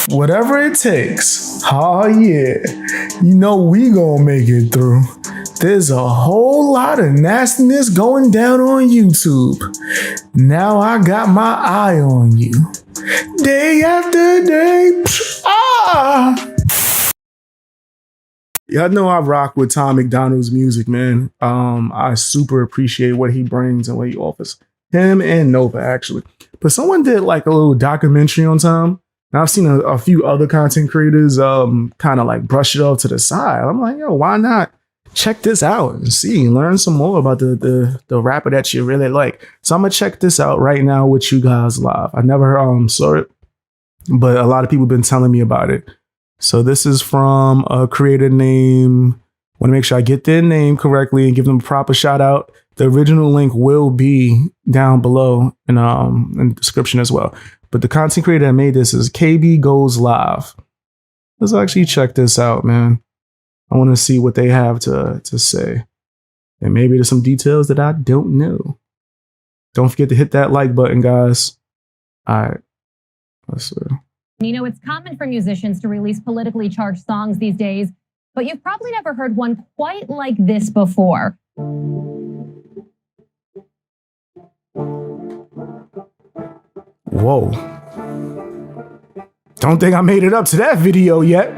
Whatever it takes. Oh yeah. You know we gonna make it through. There's a whole lot of nastiness going down on YouTube. Now I got my eye on you. Day after day. Y'all know I rock with Tom MacDonald's music, man. I super appreciate what he brings and what he offers. Him and Nova, actually. But someone did like a little documentary on Tom. And I've seen a few other content creators kind of like brush it off to the side. I'm like, yo, why not check this out and see, learn some more about the rapper that you really like. So I'm gonna check this out right now with you guys live. I never saw it, but a lot of people have been telling me about it. So this is from a creator name. Want to make sure I get their name correctly and give them a proper shout out. The original link will be down below in the description as well. But the content creator that made this is KB Goes Live. Let's actually check this out, man. I want to see what they have to say. And maybe there's some details that I don't know. Don't forget to hit that like button, guys. All right. Let's see. You know, it's common for musicians to release politically charged songs these days, but you've probably never heard one quite like this before. Whoa. Don't think I made it up to that video yet.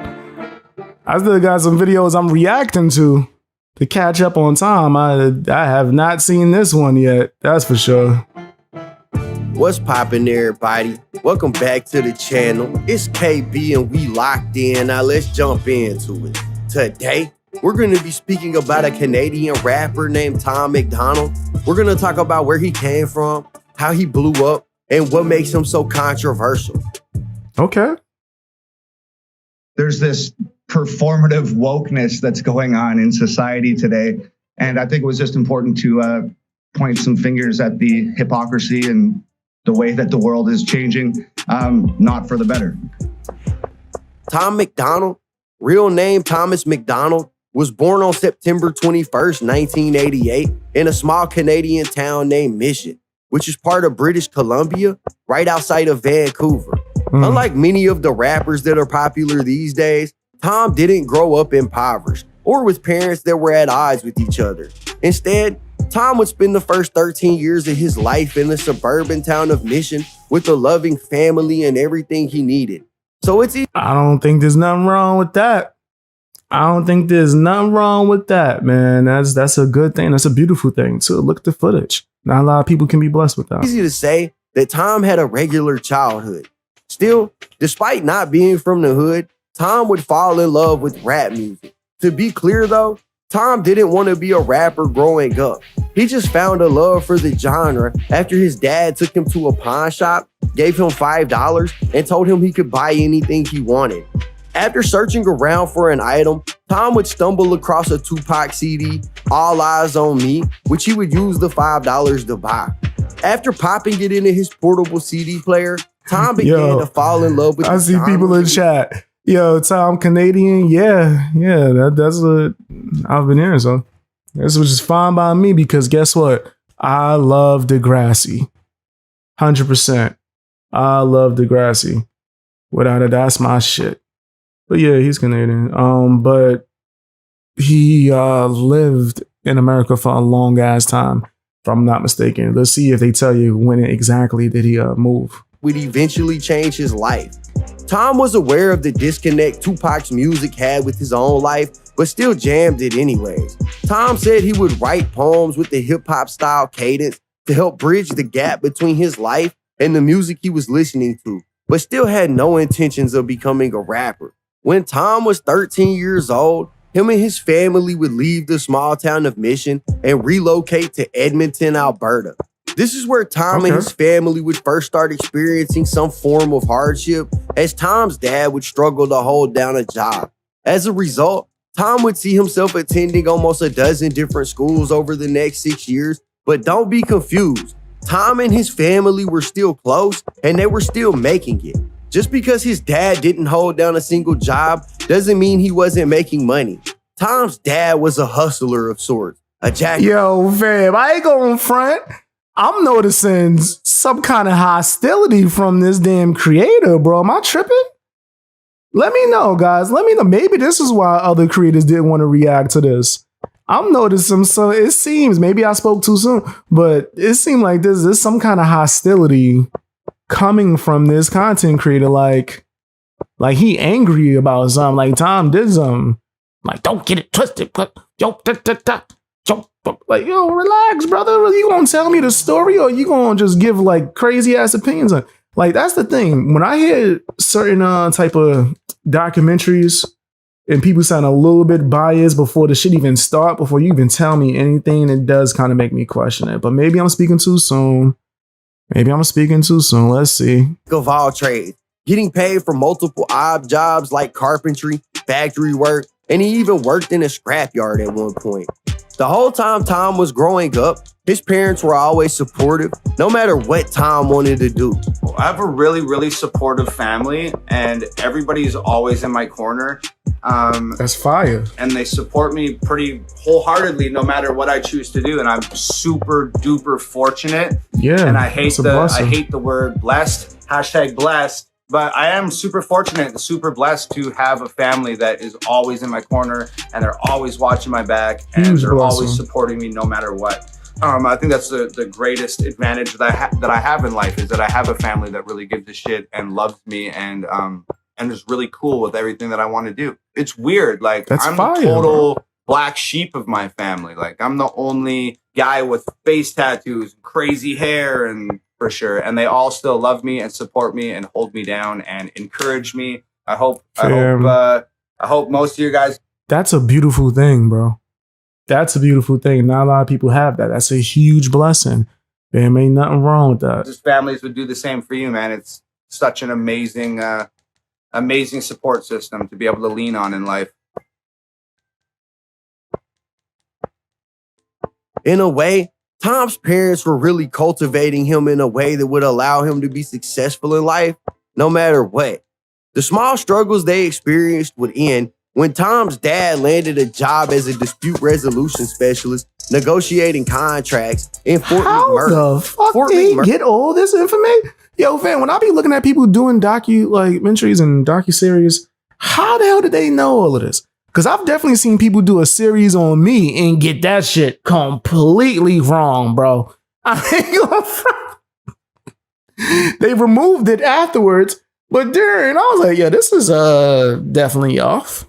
I still got some videos I'm reacting to catch up on time. I have not seen this one yet. That's for sure. What's poppin', everybody? Welcome back to the channel. It's KB and we locked in. Now let's jump into it. Today, we're going to be speaking about a Canadian rapper named Tom MacDonald. We're going to talk about where he came from, how he blew up, and what makes him so controversial. Okay. There's this performative wokeness that's going on in society today. And I think it was just important to point some fingers at the hypocrisy and the way that the world is changing, not for the better. Tom MacDonald, real name Thomas MacDonald, was born on September 21st, 1988 in a small Canadian town named Mission, which is part of British Columbia, right outside of Vancouver. Unlike many of the rappers that are popular these days, Tom didn't grow up impoverished or with parents that were at odds with each other. Instead, Tom would spend the first 13 years of his life in the suburban town of Mission with a loving family and everything he needed. So it's easy. I don't think there's nothing wrong with that. I don't think there's nothing wrong with that, man. That's a good thing. That's a beautiful thing too. Look at the footage. Not a lot of people can be blessed with that. Easy to say that Tom had a regular childhood. Still, despite not being from the hood, Tom would fall in love with rap music. To be clear though, Tom didn't want to be a rapper growing up. He just found a love for the genre after his dad took him to a pawn shop, gave him $5, and told him he could buy anything he wanted. After searching around for an item, Tom would stumble across a Tupac CD, All Eyes on Me, which he would use the $5 to buy. After popping it into his portable CD player, Tom began to fall in love with I see people in chat. Yo, Tom Canadian, yeah, that's what I've been hearing. So this was just fine by me because guess what? I love Degrassi, 100%. I love Degrassi. Without it, that's my shit. But yeah, he's Canadian. But he lived in America for a long ass time, if I'm not mistaken. Let's see if they tell you when exactly did he move. Would eventually change his life. Tom was aware of the disconnect Tupac's music had with his own life, but still jammed it anyways. Tom said he would write poems with the hip-hop style cadence to help bridge the gap between his life and the music he was listening to, but still had no intentions of becoming a rapper. When Tom was 13 years old, him and his family would leave the small town of Mission and relocate to Edmonton, Alberta. This is where Tom and his family would first start experiencing some form of hardship, as Tom's dad would struggle to hold down a job. As a result, Tom would see himself attending almost a dozen different schools over the next 6 years, but don't be confused. Tom and his family were still close and they were still making it. Just because his dad didn't hold down a single job doesn't mean he wasn't making money. Tom's dad was a hustler of sorts, a jack. Yo, fam, I ain't going front. I'm noticing some kind of hostility from this damn creator, bro. Am I tripping? Let me know, guys. Let me know. Maybe this is why other creators didn't want to react to this. I'm noticing so it seems, maybe I spoke too soon, but it seemed like there's some kind of hostility coming from this content creator. Like he angry about something. Like Tom did something. Like, don't get it twisted. Yo, like, yo, relax, brother. Are you gonna tell me the story, or you gonna just give like crazy ass opinions on? Like, that's the thing. When I hear certain type of documentaries and people sound a little bit biased before the shit even start, before you even tell me anything, it does kind of make me question it. But maybe I'm speaking too soon. Let's see. Of all trades, getting paid for multiple odd jobs like carpentry, factory work, and he even worked in a scrapyard at one point. The whole time Tom was growing up, his parents were always supportive, no matter what Tom wanted to do. I have a really, really supportive family, and everybody's always in my corner. That's fire. And they support me pretty wholeheartedly, no matter what I choose to do. And I'm super duper fortunate. Yeah. And I hate the word blessed, #blessed. But I am super fortunate and super blessed to have a family that is always in my corner, and they're always watching my back, and they're always supporting me no matter what. I think that's the greatest advantage that I have in life, is that I have a family that really gives a shit and loves me, and is really cool with everything that I want to do. It's weird. Like, I'm the total black sheep of my family. Like, I'm the only guy with face tattoos, crazy hair, and for sure. And they all still love me and support me and hold me down and encourage me. I hope most of you guys. That's a beautiful thing, bro. That's a beautiful thing. Not a lot of people have that. That's a huge blessing. There ain't nothing wrong with that. Just families would do the same for you, man. It's such an amazing support system to be able to lean on in life. In a way, Tom's parents were really cultivating him in a way that would allow him to be successful in life, no matter what. The small struggles they experienced would end when Tom's dad landed a job as a dispute resolution specialist, negotiating contracts in Fort McMurray. How the fuck did he get all this information? Yo, fam, when I be looking at people doing documentaries and docuseries, how the hell did they know all of this? Because I've definitely seen people do a series on me and get that shit completely wrong, bro. I ain't gonna front. They removed it afterwards, but during, I was like, yeah, this is definitely off.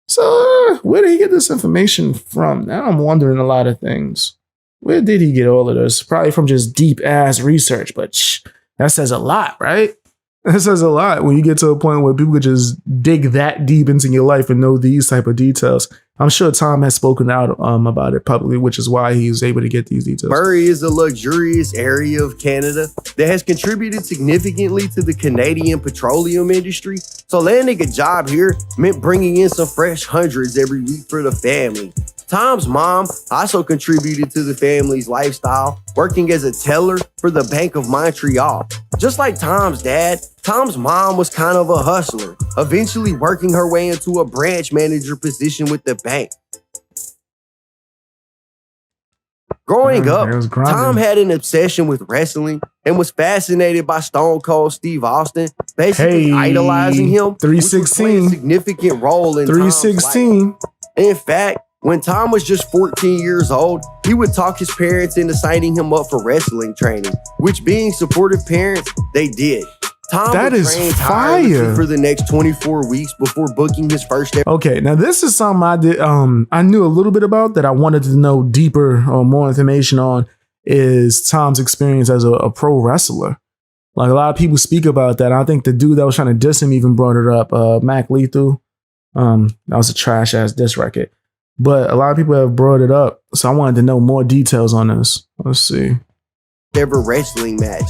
So where did he get this information from? Now I'm wondering a lot of things. Where did he get all of this? Probably from just deep ass research, but that says a lot, right? That says a lot when you get to a point where people could just dig that deep into your life and know these type of details. I'm sure Tom has spoken out about it publicly, which is why he's able to get these details. Murray is a luxurious area of Canada that has contributed significantly to the Canadian petroleum industry. So landing a job here meant bringing in some fresh hundreds every week for the family. Tom's mom also contributed to the family's lifestyle, working as a teller for the Bank of Montreal. Just like Tom's dad, Tom's mom was kind of a hustler, eventually working her way into a branch manager position with the bank. Growing up, Tom had an obsession with wrestling and was fascinated by Stone Cold Steve Austin, basically idolizing him, 316, a significant role in 316. In fact, when Tom was just 14 years old, he would talk his parents into signing him up for wrestling training, which, being supportive parents, they did. Tom that would is train fire for the next 24 weeks before booking his first ever. Okay, now this is something I did. I knew a little bit about that I wanted to know deeper or more information on. Is Tom's experience as a pro wrestler? Like, a lot of people speak about that. I think the dude that was trying to diss him even brought it up. Mac Lethal. That was a trash ass diss record. But a lot of people have brought it up, so I wanted to know more details on this. Let's see. Ever wrestling match.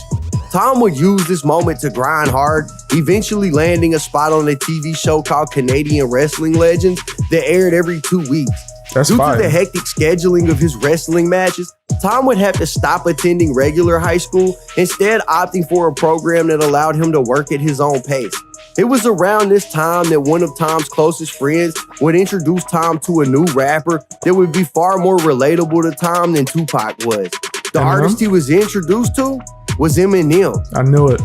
Tom would use this moment to grind hard, eventually landing a spot on a TV show called Canadian Wrestling Legends that aired every 2 weeks. That's Due fire. to the hectic scheduling of his wrestling matches, Tom would have to stop attending regular high school, instead opting for a program that allowed him to work at his own pace. It was around this time that one of Tom's closest friends would introduce Tom to a new rapper that would be far more relatable to Tom than Tupac was. The artist he was introduced to was Eminem. I knew it.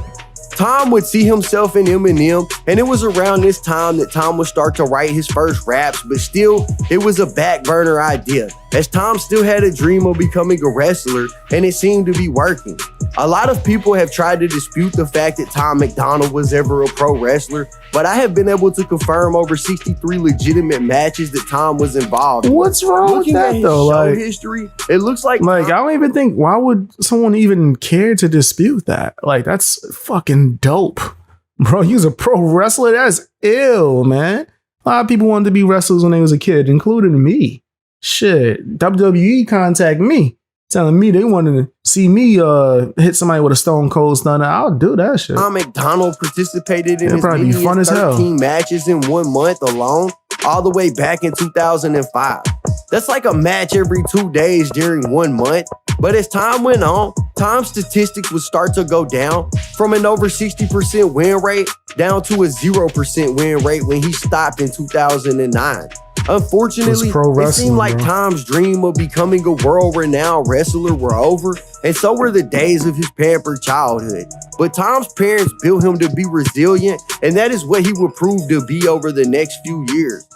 Tom would see himself in Eminem, and it was around this time that Tom would start to write his first raps, but still, it was a back burner idea, as Tom still had a dream of becoming a wrestler, and it seemed to be working. A lot of people have tried to dispute the fact that Tom MacDonald was ever a pro wrestler, but I have been able to confirm over 63 legitimate matches that Tom was involved in. What's wrong Looking with at that his though? show Like, history, it looks like I don't even think, why would someone even care to dispute that? Like, that's fucking dope. Bro, he was a pro wrestler. That's ill, man. A lot of people wanted to be wrestlers when they was a kid, including me. Shit, WWE contact me, telling me they wanted to see me hit somebody with a Stone Cold Stunner. I'll do that shit. Tom MacDonald participated in It'd as probably many be fun as as hell. 13 matches in 1 month alone, all the way back in 2005. That's like a match every 2 days during 1 month. But as time went on, Tom's statistics would start to go down from an over 60% win rate down to a 0% win rate when he stopped in 2009. Unfortunately, It's pro it wrestling, seemed like bro. Tom's dream of becoming a world-renowned wrestler were over, and so were the days of his pampered childhood. But Tom's parents built him to be resilient, and that is what he would prove to be over the next few years.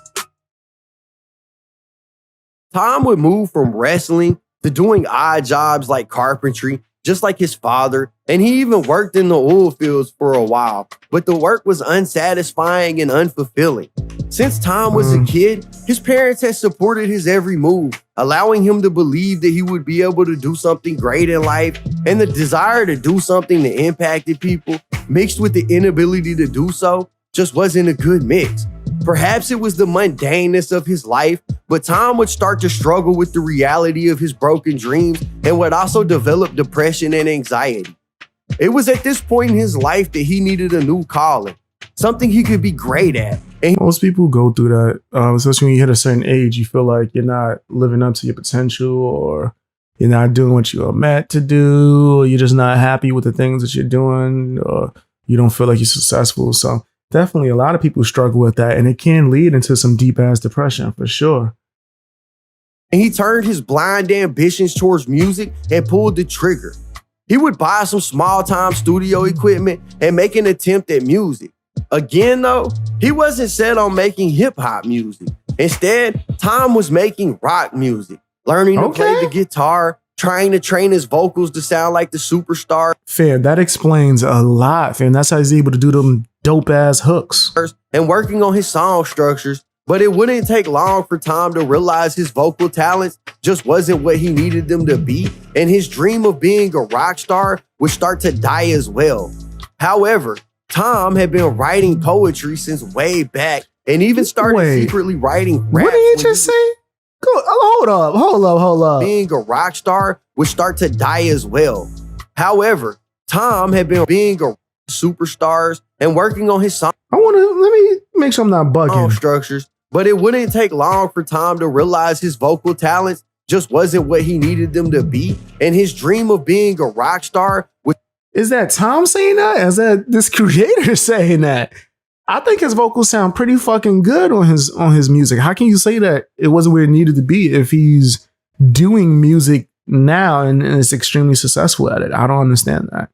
Tom would move from wrestling to doing odd jobs like carpentry, just like his father, and he even worked in the oil fields for a while, but the work was unsatisfying and unfulfilling. Since Tom was a kid, his parents had supported his every move, allowing him to believe that he would be able to do something great in life, and the desire to do something that impacted people, mixed with the inability to do so, just wasn't a good mix. Perhaps it was the mundaneness of his life, but Tom would start to struggle with the reality of his broken dreams and would also develop depression and anxiety. It was at this point in his life that he needed a new calling, something he could be great at. And Most people go through that, especially when you hit a certain age. You feel like you're not living up to your potential, or you're not doing what you were meant to do, or you're just not happy with the things that you're doing, or you don't feel like you're successful. So definitely a lot of people struggle with that, and it can lead into some deep ass depression for sure. he turned his blind ambitions towards music and pulled the trigger. He would buy some small-time studio equipment and make an attempt at music. Again, though, he wasn't set on making hip-hop music. Instead, Tom was making rock music, learning to play the guitar, trying to train his vocals to sound like the superstar, Fam, that explains a lot, fam. That's how he's able to do them dope ass hooks. and working on his song structures. But it wouldn't take long for Tom to realize his vocal talents just wasn't what he needed them to be, and his dream of being a rock star would start to die as well. However, Tom had been writing poetry since way back, and even started Wait. secretly writing raps. What did he when just say? Go, hold up. being a rock star would start to die as well. However, Tom had been being a superstars and working on his song Let me make sure I'm not bugging. structures, but it wouldn't take long for Tom to realize his vocal talents just wasn't what he needed them to be, and his dream of being a rock star would Is that Tom saying that? Is that this creator saying that? I think his vocals sound pretty fucking good on his music. How can you say that it wasn't where it needed to be if he's doing music now and is extremely successful at it? I don't understand that.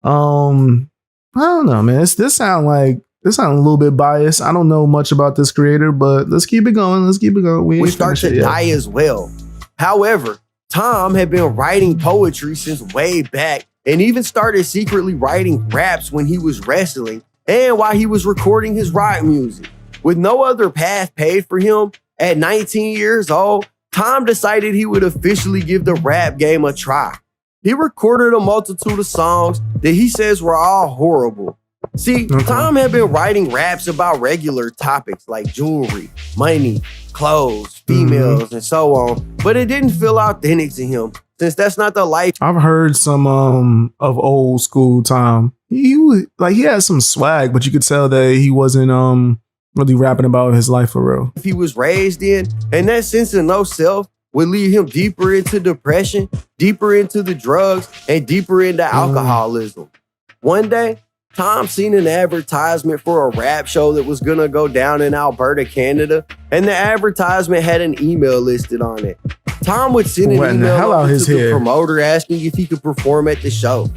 I don't know, man. This sound a little bit biased. I don't know much about this creator, but let's keep it going. We would ain't start finished to it yet. die as well. However, Tom had been writing poetry since way back, and even started secretly writing raps when he was wrestling and while he was recording his rock music. With no other path paved for him, at 19 years old, Tom decided he would officially give the rap game a try. He recorded a multitude of songs that he says were all horrible. See, Tom had been writing raps about regular topics like jewelry, money, clothes, females, and so on, but it didn't feel authentic to him, since that's not the life I've heard some of old school Tom. He had some swag, but you could tell that he wasn't really rapping about his life for real. he was raised in, and that sense of no self would lead him deeper into depression, deeper into the drugs, and deeper into alcoholism. One day, Tom seen an advertisement for a rap show that was gonna go down in Alberta, Canada, and the advertisement had an email listed on it. Tom would send an What in the email hell out over his to the head? promoter asking if he could perform at the show.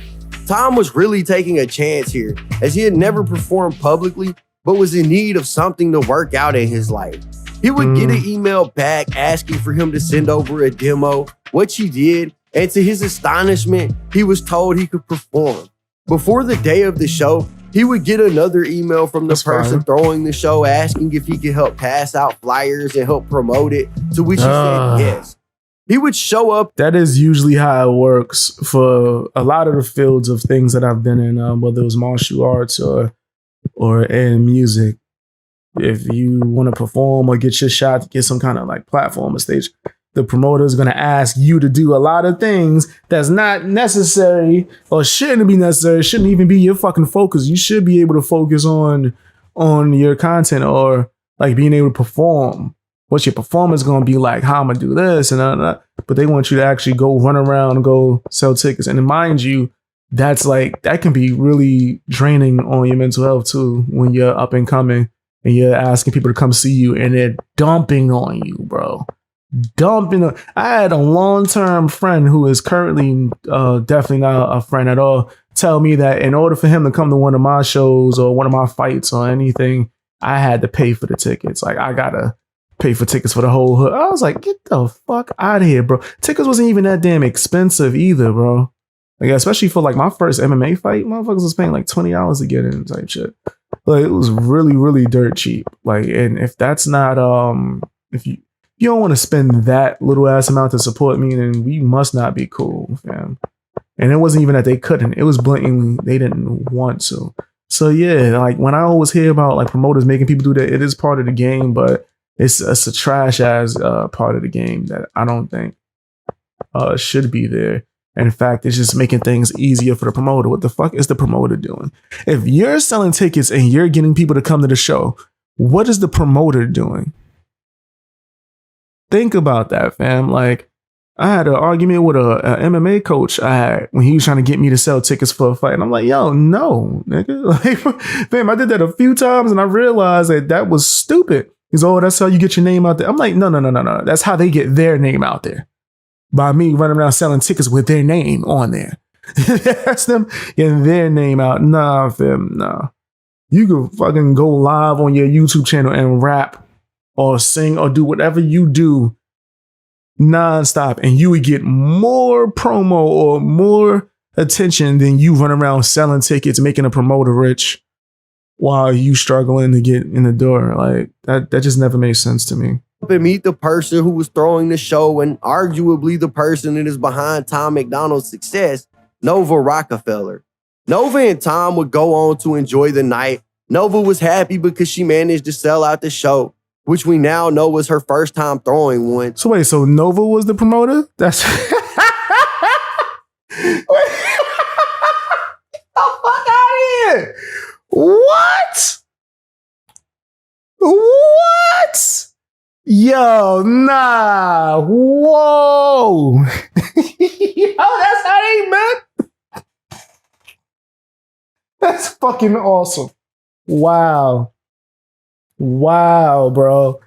Tom was really taking a chance here, as he had never performed publicly, but was in need of something to work out in his life. He would get an email back asking for him to send over a demo, which he did, and to his astonishment, he was told he could perform. Before the day of the show, he would get another email from the person throwing the show asking if he could help pass out flyers and help promote it, to which he said yes. He would show up. That is usually how it works for a lot of the fields of things that I've been in, whether it was martial arts or in music. If you want to perform or get your shot to get some kind of like platform or stage, the promoter is going to ask you to do a lot of things that's not necessary or shouldn't be necessary, shouldn't even be your fucking focus. You should be able to focus on your content or like being able to perform. What's your performance going to be like? How I'm going to do this and that. But they want you to actually go run around and go sell tickets. And mind you, that can be really draining on your mental health too when you're up and coming and you're asking people to come see you and they're dumping on you, bro. I had a long-term friend who is currently definitely not a friend at all tell me that in order for him to come to one of my shows or one of my fights or anything, I had to pay for the tickets. Like I gotta pay for tickets for the whole hood. I was like, get the fuck out of here, bro. Tickets wasn't even that damn expensive either, bro. Like, especially for like my first MMA fight, motherfuckers was paying like $20 to get in type shit. Like it was really, really dirt cheap. Like, and if that's not, if you don't want to spend that little ass amount to support me, then we must not be cool, fam. And it wasn't even that they couldn't. It was blatantly they didn't want to. So yeah, like when I always hear about like promoters making people do that, it is part of the game, but it's a trash ass part of the game that I don't think should be there. And in fact, it's just making things easier for the promoter. What the fuck is the promoter doing? If you're selling tickets and you're getting people to come to the show, what is the promoter doing? Think about that, fam. Like, I had an argument with a MMA coach I had when he was trying to get me to sell tickets for a fight. And I'm like, yo, no, nigga. Like, fam, I did that a few times and I realized that was stupid. He's, oh, that's how you get your name out there. I'm like, no. That's how they get their name out there. By me running around selling tickets with their name on there. That's them getting their name out. Nah, fam, nah. You can fucking go live on your YouTube channel and rap or sing or do whatever you do nonstop, and you would get more promo or more attention than you run around selling tickets, making a promoter rich while you struggling to get in the door. Like that just never made sense to me. And meet the person who was throwing the show and arguably the person that is behind Tom MacDonald's success, Nova Rockefeller. Nova and Tom would go on to enjoy the night. Nova was happy because she managed to sell out the show, which we now know was her first time throwing one. So wait, so Nova was the promoter? That's wait. Get the fuck out of here. What? Yo, nah. Whoa. Yo, that's how they met. That's fucking awesome. Wow, bro.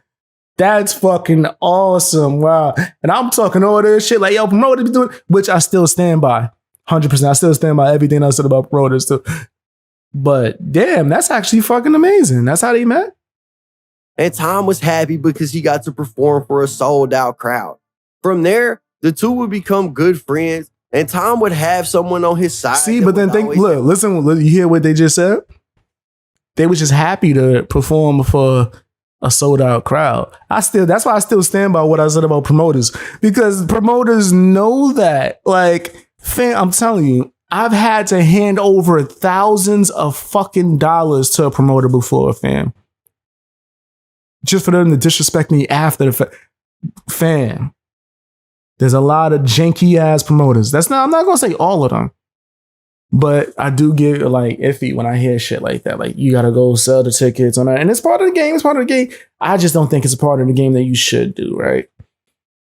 That's fucking awesome. Wow. And I'm talking all this shit like, yo, promoters be doing, which I still stand by. 100%. I still stand by everything I said about promoters too. But damn, that's actually fucking amazing. That's how they met. And Tom was happy because he got to perform for a sold out crowd. From there, the two would become good friends and Tom would have someone on his side. See, but then listen, you hear what they just said? They were just happy to perform for a sold out crowd. That's why I still stand by what I said about promoters, because promoters know that. Like, fam, I'm telling you, I've had to hand over thousands of fucking dollars to a promoter before, fam. Just for them to disrespect me after the fact. Fam, there's a lot of janky ass promoters. I'm not gonna say all of them, but I do get like iffy when I hear shit like that. Like, you gotta go sell the tickets on that. And it's part of the game. It's part of the game. I just don't think it's a part of the game that you should do, right?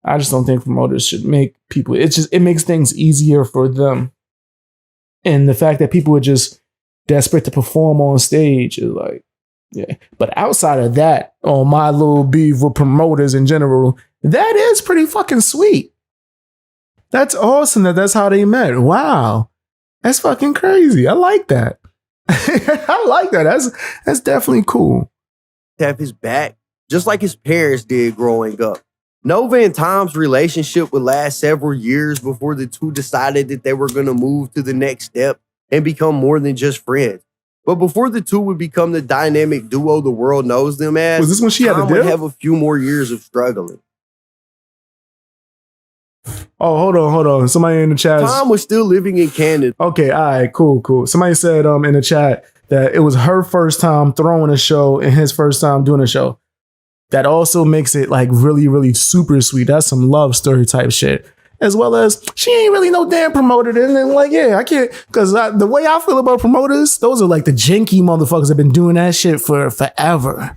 I just don't think promoters should make people, it makes things easier for them. And the fact that people are just desperate to perform on stage is like, yeah. But outside of that, on my little beef with promoters in general, that is pretty fucking sweet. That's awesome that's how they met. Wow. That's fucking crazy. I like that. I like that. That's definitely cool. Have his back, just like his parents did growing up. Nova and Tom's relationship would last several years before the two decided that they were going to move to the next step and become more than just friends. But before the two would become the dynamic duo the world knows them as, Was this when she had Tom a would dip? have a few more years of struggling. Oh, hold on. Somebody in the chat. Tom was still living in Canada. Okay, all right, cool. Somebody said in the chat that it was her first time throwing a show and his first time doing a show. That also makes it like really, really super sweet. That's some love story type shit. As well as she ain't really no damn promoter. And then like, yeah, I can't, because the way I feel about promoters, those are like the janky motherfuckers that have been doing that shit for forever.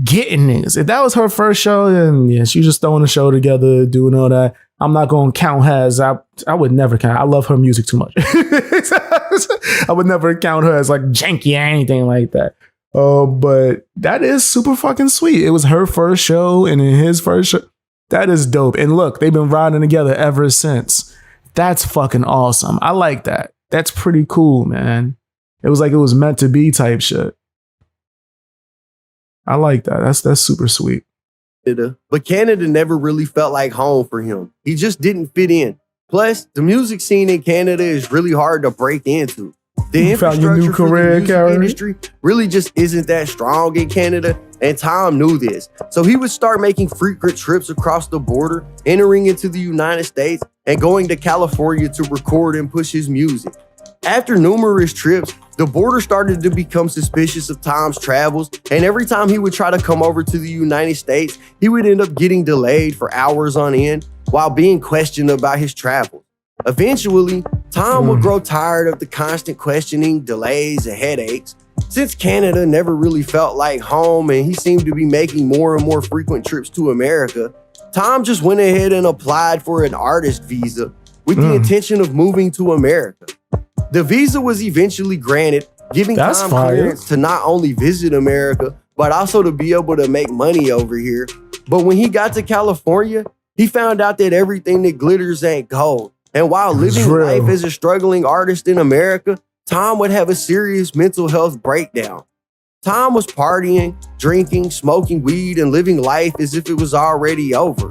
Getting niggas. If that was her first show, then yeah, she was just throwing a show together, doing all that. I'm not going to count her as, I would never count. I love her music too much. I would never count her as like janky or anything like that. But that is super fucking sweet. It was her first show and in his first show. That is dope. And look, they've been riding together ever since. That's fucking awesome. I like that. That's pretty cool, man. It was like it was meant to be type shit. I like that. That's super sweet. But Canada never really felt like home for him. He just didn't fit in. Plus, the music scene in Canada is really hard to break into. The You found your new infrastructure for career, the music Karen? industry really just isn't that strong in Canada, and Tom knew this. So he would start making frequent trips across the border, entering into the United States, and going to California to record and push his music. After numerous trips, the border started to become suspicious of Tom's travels, and every time he would try to come over to the United States, he would end up getting delayed for hours on end while being questioned about his travels. Eventually, Tom would grow tired of the constant questioning, delays, and headaches. Since Canada never really felt like home and he seemed to be making more and more frequent trips to America, Tom just went ahead and applied for an artist visa with the intention of moving to America. The visa was eventually granted, giving That's Tom fire. clearance to not only visit America, but also to be able to make money over here. But when he got to California, he found out that everything that glitters ain't gold. And while living real. life as a struggling artist in America, Tom would have a serious mental health breakdown. Tom was partying, drinking, smoking weed, and living life as if it was already over.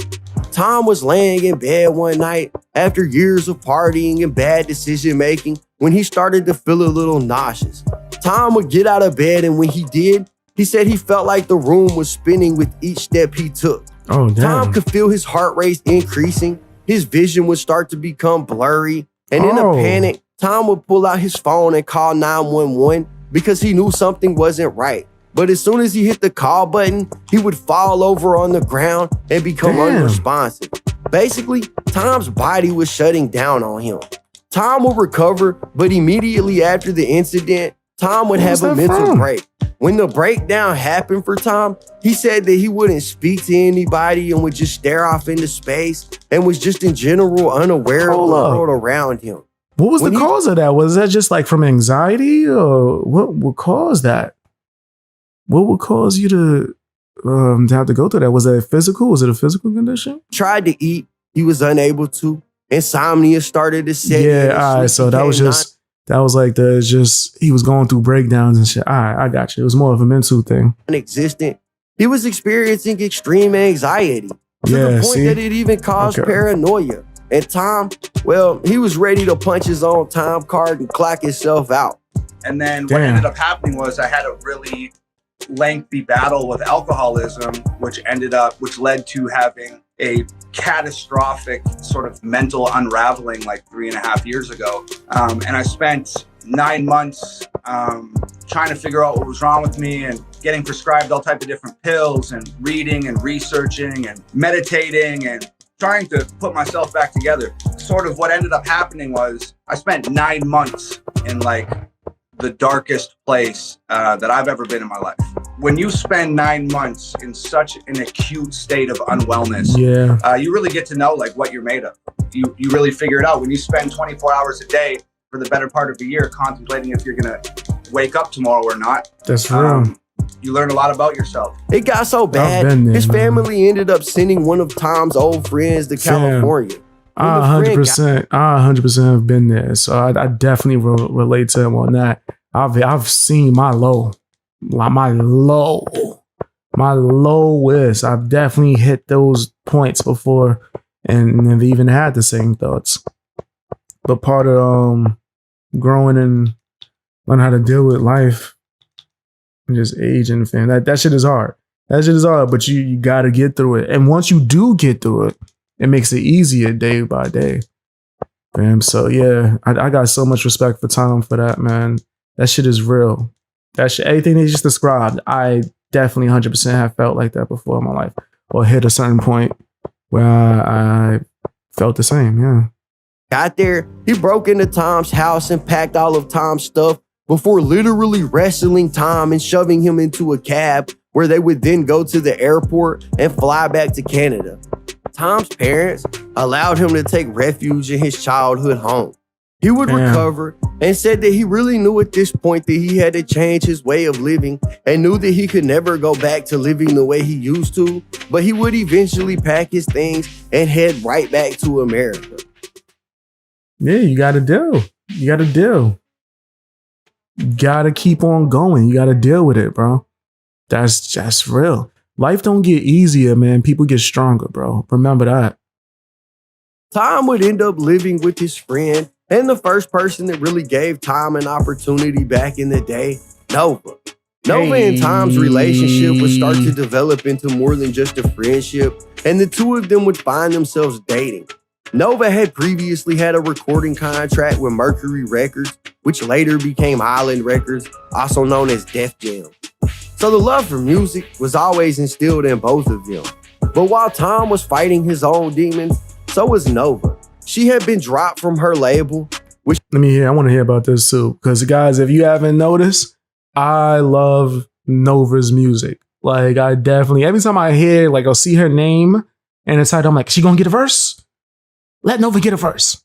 Tom was laying in bed one night after years of partying and bad decision making when he started to feel a little nauseous. Tom would get out of bed, and when he did, he said he felt like the room was spinning with each step he took. Oh, damn. Tom could feel his heart rate increasing. His vision would start to become blurry. And in a Oh. panic, Tom would pull out his phone and call 911 because he knew something wasn't right. But as soon as he hit the call button, he would fall over on the ground and become Damn. unresponsive. Basically, Tom's body was shutting down on him. Tom would recover, but immediately after the incident, Tom would have Where's a that mental from? break. When the breakdown happened for Tom, he said that he wouldn't speak to anybody and would just stare off into space and was just in general unaware of Hold the up. world around him. What was When the he- cause of that? Was that just like from anxiety, or what would cause that? What would cause you to have to go through that? Was that physical? Was it a physical condition? Tried to eat, he was unable to. Insomnia started to set in. Yeah, and all right. sleep So that was became just that was like he was going through breakdowns and shit. All right, I got you. It was more of a mental thing. non-existent. He was experiencing extreme anxiety to Yeah, the point see? that it even caused Okay. paranoia. And Tom, well, he was ready to punch his own time card and clock himself out. And then what Damn. ended up happening was I had a really lengthy battle with alcoholism, which led to having a catastrophic sort of mental unraveling like 3.5 years ago. And I spent 9 months trying to figure out what was wrong with me and getting prescribed all types of different pills and reading and researching and meditating and trying to put myself back together. Sort of what ended up happening was I spent 9 months in like the darkest place that I've ever been in my life. When you spend 9 months in such an acute state of unwellness, Yeah, you really get to know like what you're made of. You really figure it out. When you spend 24 hours a day for the better part of a year contemplating if you're gonna wake up tomorrow or not, that's real. you learn a lot about yourself. It got so bad, been there, his man. family ended up sending one of Tom's old friends to Fam. California. when I the friend 100% have been there. So I definitely relate to him on that. I've seen my lowest. I've definitely hit those points before and have even had the same thoughts. But part of growing and learn how to deal with life and just aging, fam. That shit is hard. That shit is hard, but you gotta get through it. And once you do get through it, it makes it easier day by day. Fam. So yeah, I got so much respect for Tom for that, man. That shit is real. That shit, everything they just described, I definitely 100% have felt like that before in my life, or hit a certain point where I felt the same. Yeah. got there, he broke into Tom's house and packed all of Tom's stuff before literally wrestling Tom and shoving him into a cab where they would then go to the airport and fly back to Canada. Tom's parents allowed him to take refuge in his childhood home. He would recover and said that he really knew at this point that he had to change his way of living and knew that he could never go back to living the way he used to, but he would eventually pack his things and head right back to America. Yeah, you gotta deal. You gotta deal. You gotta keep on going. You gotta deal with it, bro. That's just real. Life don't get easier, man. People get stronger, bro. Remember that. Tom would end up living with his friend and the first person that really gave Tom an opportunity back in the day, Nova. Nova and Tom's relationship would start to develop into more than just a friendship, and the two of them would find themselves dating. Nova had previously had a recording contract with Mercury Records, which later became Island Records, also known as Def Jam. So the love for music was always instilled in both of them. But while Tom was fighting his own demons, so was Nova. She had been dropped from her label, which... I want to hear about this too. Because guys, if you haven't noticed, I love Nova's music. Like, I definitely, every time I hear, like, I'll see her name and it's like, I'm like, she gonna get a verse? Let Nova get a verse.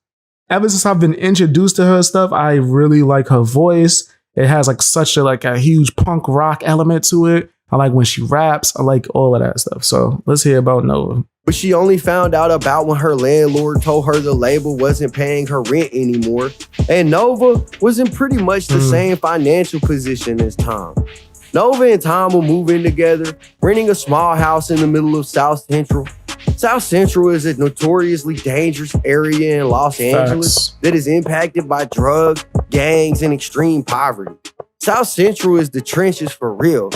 Ever since I've been introduced to her stuff, I really like her voice. It has like such a huge punk rock element to it. I like when she raps. I like all of that stuff. So let's hear about Nova. But she only found out about when her landlord told her the label wasn't paying her rent anymore. And Nova was in pretty much the same financial position as Tom. Nova and Tom will move in together, renting a small house in the middle of South Central. South Central is a notoriously dangerous area in Los Angeles that is impacted by drugs, gangs, and extreme poverty. South Central is the trenches for real.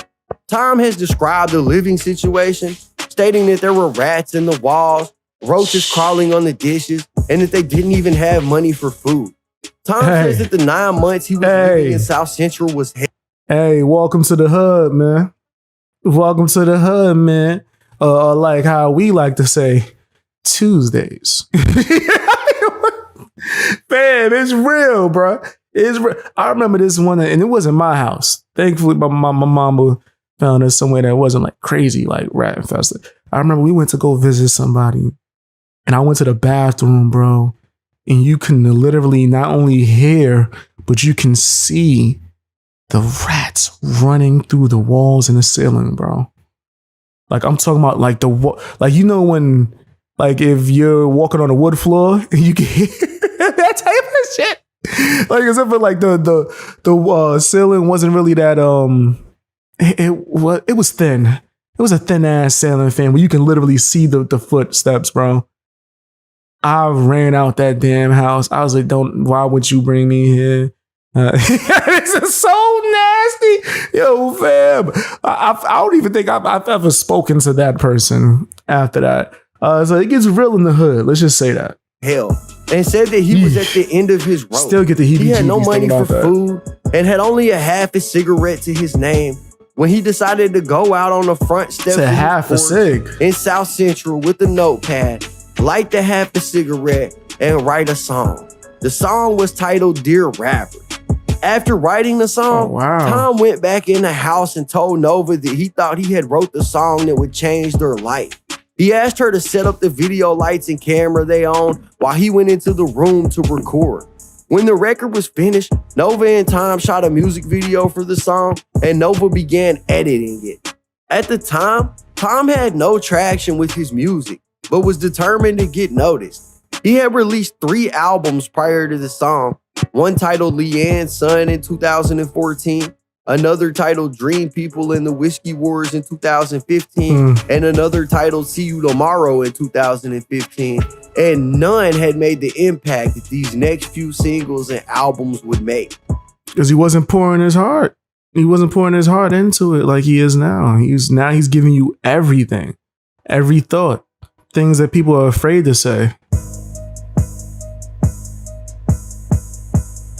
Tom has described the living situation, stating that there were rats in the walls, roaches crawling on the dishes, and that they didn't even have money for food. Tom says that the 9 months he was living in South Central was hell. Hey, welcome to the hood, man. Welcome to the hood, man. Like how we like to say, Tuesdays. Man, it's real, bro. It's real. I remember this one, and it wasn't my house. Thankfully, my mama found us somewhere that wasn't like crazy, like rat infested. I remember we went to go visit somebody, and I went to the bathroom, bro, and you can literally not only hear, but you can see the rats running through the walls and the ceiling, bro. Like, I'm talking about like like, you know, when, like, if you're walking on a wood floor and you can hear that type of shit. Like, as if like the ceiling wasn't really that, it was thin. It was a thin ass ceiling fan where you can literally see the footsteps, bro. I ran out that damn house. I was like, why would you bring me here? This is so nasty. Yo, fam. I don't even think I've ever spoken to that person after that. So it gets real in the hood. Let's just say that. Hell. And said that he was at the end of his rope. Still get the heebie-jeebies. He had no money for food and had only a half a cigarette to his name when he decided to go out on the front step of half a cig in South Central with a notepad, light the half a cigarette, and write a song. The song was titled Dear Rapper. After writing the song, Tom went back in the house and told Nova that he thought he had wrote the song that would change their life. He asked her to set up the video lights and camera they owned while he went into the room to record. When the record was finished, Nova and Tom shot a music video for the song, and Nova began editing it. At the time, Tom had no traction with his music, but was determined to get noticed. He had released 3 albums prior to the song, one titled Leanne's Son in 2014, another titled Dream People and the Whiskey Wars in 2015, and another titled See You Tomorrow in 2015. And none had made the impact that these next few singles and albums would make. Because he wasn't pouring his heart. He wasn't pouring his heart into it like he is now. He's giving you everything, every thought, things that people are afraid to say.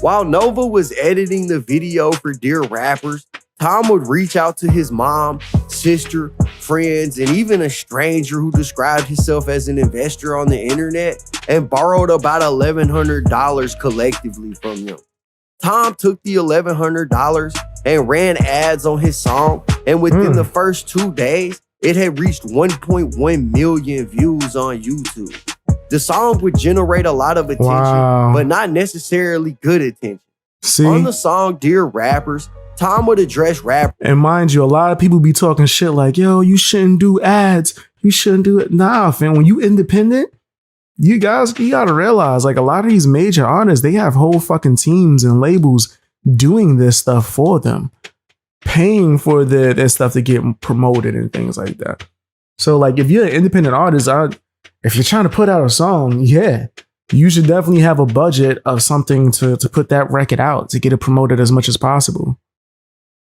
While Nova was editing the video for Dear Rappers, Tom would reach out to his mom, sister, friends, and even a stranger who described himself as an investor on the internet and borrowed about $1,100 collectively from them. Tom took the $1,100 and ran ads on his song, and within the first 2 days, it had reached 1.1 million views on YouTube. The song would generate a lot of attention, but not necessarily good attention. See? On the song Dear Rappers, Tom would address rappers. And mind you, a lot of people be talking shit like, yo, you shouldn't do ads. You shouldn't do it. Nah, fam, when you independent, you gotta realize, like, a lot of these major artists, they have whole fucking teams and labels doing this stuff for them, paying for their stuff to get promoted and things like that. So, like, if you're an independent artist, if you're trying to put out a song, yeah, you should definitely have a budget of something to put that record out, to get it promoted as much as possible.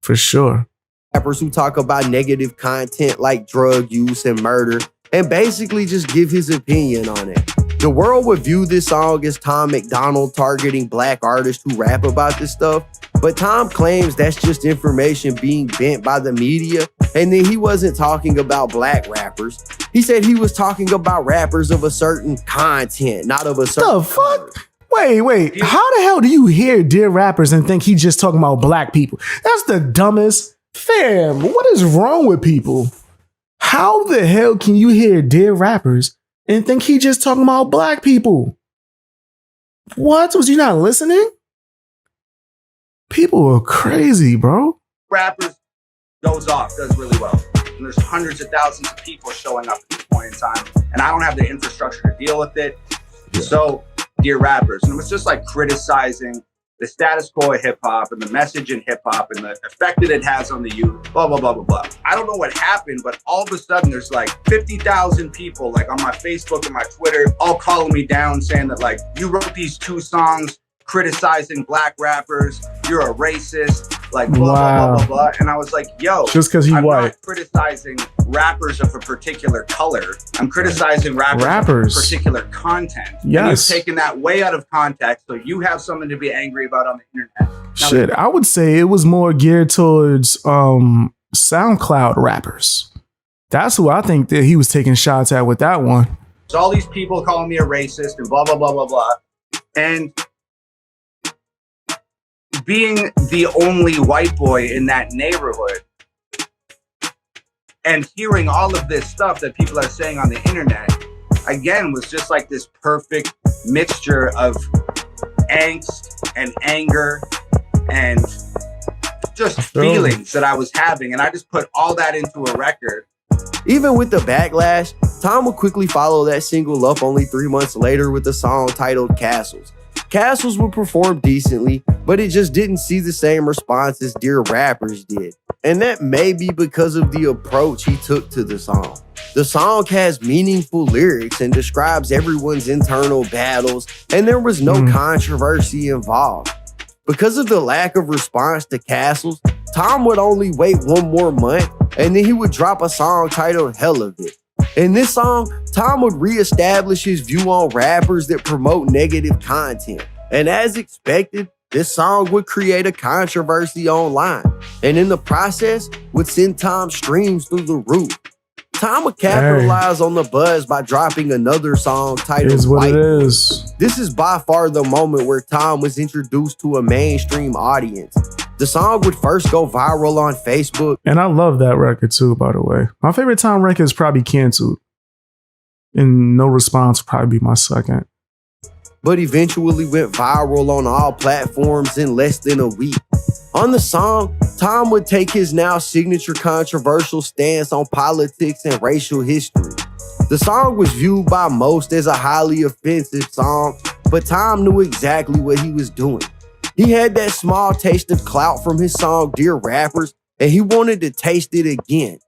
For sure. Rappers who talk about negative content like drug use and murder, and basically just give his opinion on it. The world would view this song as Tom MacDonald targeting black artists who rap about this stuff, but Tom claims that's just information being bent by the media, and then he wasn't talking about black rappers. He said he was talking about rappers of a certain content, not of a certain... The fuck? Wait. How the hell do you hear Dear Rappers and think he's just talking about black people? That's the dumbest... Fam, what is wrong with people? How the hell can you hear Dear Rappers and think he just talking about black people? What? Was you not listening? People are crazy, bro. Rappers goes off, does really well. And there's hundreds of thousands of people showing up at this point in time. And I don't have the infrastructure to deal with it. Yeah. So, Dear Rappers. And it was just like criticizing the status quo of hip hop and the message in hip hop and the effect that it has on the youth, blah, blah, blah, blah, blah. I don't know what happened, but all of a sudden there's like 50,000 people like on my Facebook and my Twitter all calling me down saying that like, you wrote these 2 songs criticizing black rappers, you're a racist, like blah, blah, blah, blah, blah. And I was like, yo, just because I'm not criticizing rappers of a particular color. I'm criticizing rappers of particular content. Yes. And you've taken that way out of context, so you have something to be angry about on the internet. Shit, I would say it was more geared towards SoundCloud rappers. That's who I think that he was taking shots at with that one. So all these people calling me a racist and blah, blah, blah, blah, blah. And being the only white boy in that neighborhood and hearing all of this stuff that people are saying on the internet, again, was just like this perfect mixture of angst and anger and just feelings that I was having. And I just put all that into a record. Even with the backlash, Tom would quickly follow that single up only 3 months later with a song titled Castles. Castles would perform decently, but it just didn't see the same response as Dear Rappers did. And that may be because of the approach he took to the song. The song has meaningful lyrics and describes everyone's internal battles, and there was no controversy involved. Because of the lack of response to Castles, Tom would only wait 1 more month, and then he would drop a song titled Hell of It. In this song, Tom would reestablish his view on rappers that promote negative content. And as expected, this song would create a controversy online, and in the process, would send Tom's streams through the roof. Tom would capitalize on the buzz by dropping another song titled Is what White it Boy. is. This is by far the moment where Tom was introduced to a mainstream audience. The song would first go viral on Facebook. And I love that record too, by the way. My favorite Tom record is probably Canceled. And No Response would probably be my second. But eventually went viral on all platforms in less than a week. On the song, Tom would take his now signature controversial stance on politics and racial history. The song was viewed by most as a highly offensive song, but Tom knew exactly what he was doing. He had that small taste of clout from his song Dear Rappers, and he wanted to taste it again.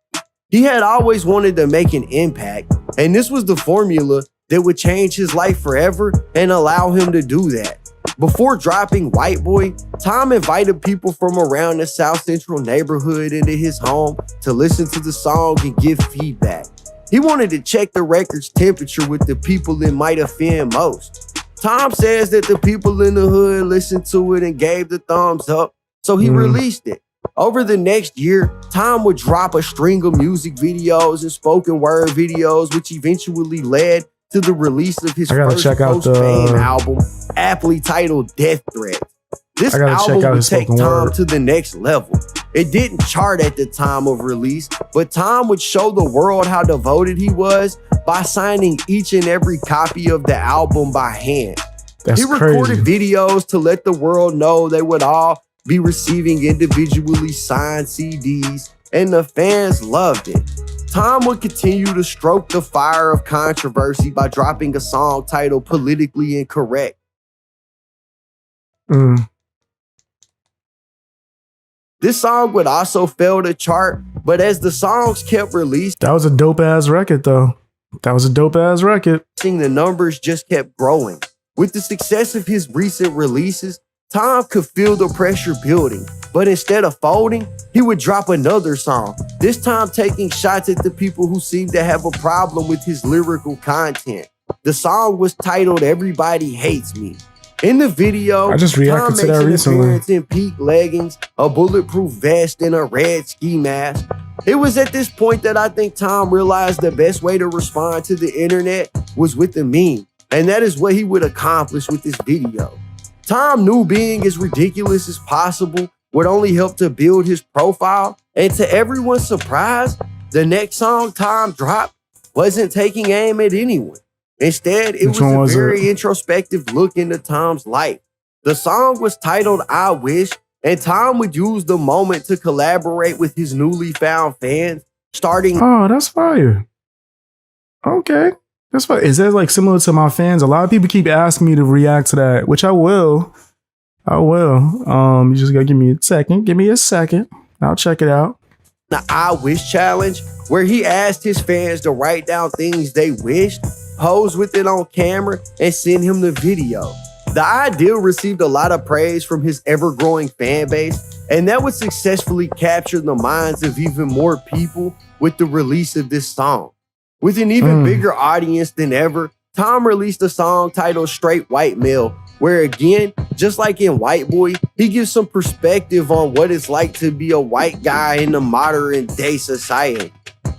He had always wanted to make an impact, and this was the formula that would change his life forever and allow him to do that. Before dropping White Boy, Tom invited people from around the South Central neighborhood into his home to listen to the song and give feedback. He wanted to check the record's temperature with the people it might offend most. Tom says that the people in the hood listened to it and gave the thumbs up, so he released it. Over the next year, Tom would drop a string of music videos and spoken word videos, which eventually led to the release of his first post-fame album, aptly titled Death Threat. This album would take Tom to the next level. It didn't chart at the time of release, but Tom would show the world how devoted he was by signing each and every copy of the album by hand. He recorded videos to let the world know they would all be receiving individually signed CDs, and the fans loved it. Tom would continue to stroke the fire of controversy by dropping a song titled Politically Incorrect. This song would also fail to chart, but as the songs kept releasing, that was a dope ass record though. That was a dope ass record. The numbers just kept growing. With the success of his recent releases, Tom could feel the pressure building, but instead of folding, he would drop another song, this time taking shots at the people who seemed to have a problem with his lyrical content. The song was titled Everybody Hates Me. In the video, I just reacted to that recently. In pink leggings, a bulletproof vest, and a red ski mask. It was at this point that I think Tom realized the best way to respond to the internet was with a meme, and that is what he would accomplish with this video. Tom knew being as ridiculous as possible would only help to build his profile, and to everyone's surprise, the next song Tom dropped wasn't taking aim at anyone. Instead, it was a very introspective look into Tom's life. The song was titled I Wish, and Tom would use the moment to collaborate with his newly found fans, starting— Oh, that's fire. Okay. That's fine. Is that like similar to my fans? A lot of people keep asking me to react to that, which I will. You just gotta give me a second. Give me a second. I'll check it out. The I Wish challenge, where he asked his fans to write down things they wished, pose with it on camera, and send him the video. The idea received a lot of praise from his ever-growing fan base, and that would successfully capture the minds of even more people with the release of this song. With an even bigger audience than ever, Tom released a song titled Straight White Male, where again, just like in White Boy, he gives some perspective on what it's like to be a white guy in the modern day society.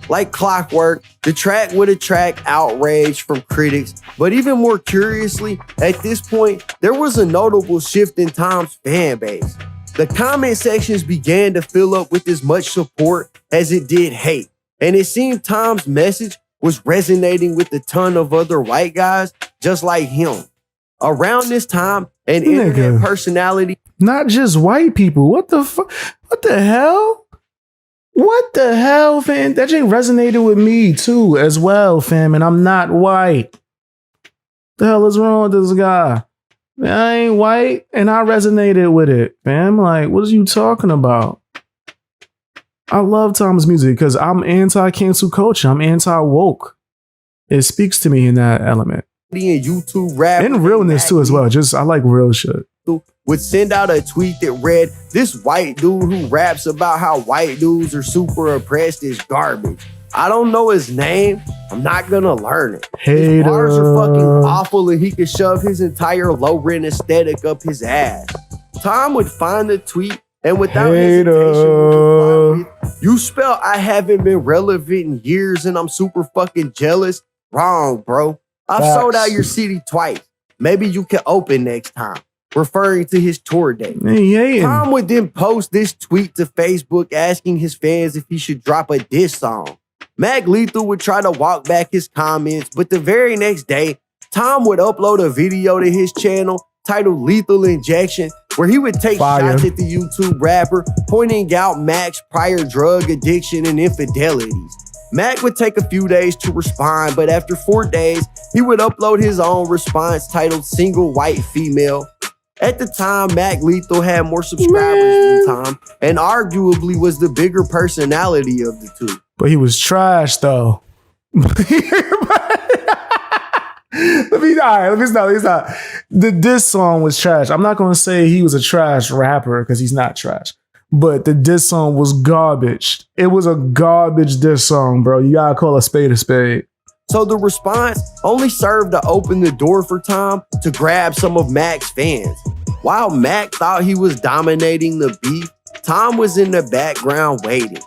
Like clockwork, the track would attract outrage from critics, but even more curiously, at this point, there was a notable shift in Tom's fan base. The comment sections began to fill up with as much support as it did hate, and it seemed Tom's message was resonating with a ton of other white guys just like him. Around this time, an internet personality— Not just white people. What the fuck? What the hell? What the hell, fam? That shit resonated with me too, as well, fam. And I'm not white. The hell is wrong with this guy? Man, I ain't white, and I resonated with it, fam. Like, what are you talking about? I love Tom's music because I'm anti-cancel culture. I'm anti-woke. It speaks to me in that element. And YouTube rap and realness too as well. Just I like real shit. Would send out a tweet that read, "This white dude who raps about how white dudes are super oppressed is garbage. I don't know his name. I'm not gonna learn it. His bars are fucking awful, and he could shove his entire low-rent aesthetic up his ass." Tom would find the tweet and without hesitation would reply with, "You spell I haven't been relevant in years and I'm super fucking jealous? Wrong, bro. I've sold out your city twice. Maybe you can open next time," referring to his tour date. Tom would then post this tweet to Facebook asking his fans if he should drop a diss song. Mac Lethal would try to walk back his comments, but the very next day, Tom would upload a video to his channel titled Lethal Injection, where he would take shots at the YouTube rapper, pointing out Mac's prior drug addiction and infidelities. Mac would take a few days to respond, but after 4 days, he would upload his own response titled Single White Female. At the time, Mac Lethal had more subscribers than Tom, and arguably was the bigger personality of the two. But he was trash though. Let me stop. This song was trash. I'm not gonna say he was a trash rapper because he's not trash. But the diss song was garbage. It was a garbage diss song, bro. You gotta call a spade a spade. So the response only served to open the door for Tom to grab some of Mac's fans. While Mac thought he was dominating the beef, Tom was in the background waiting.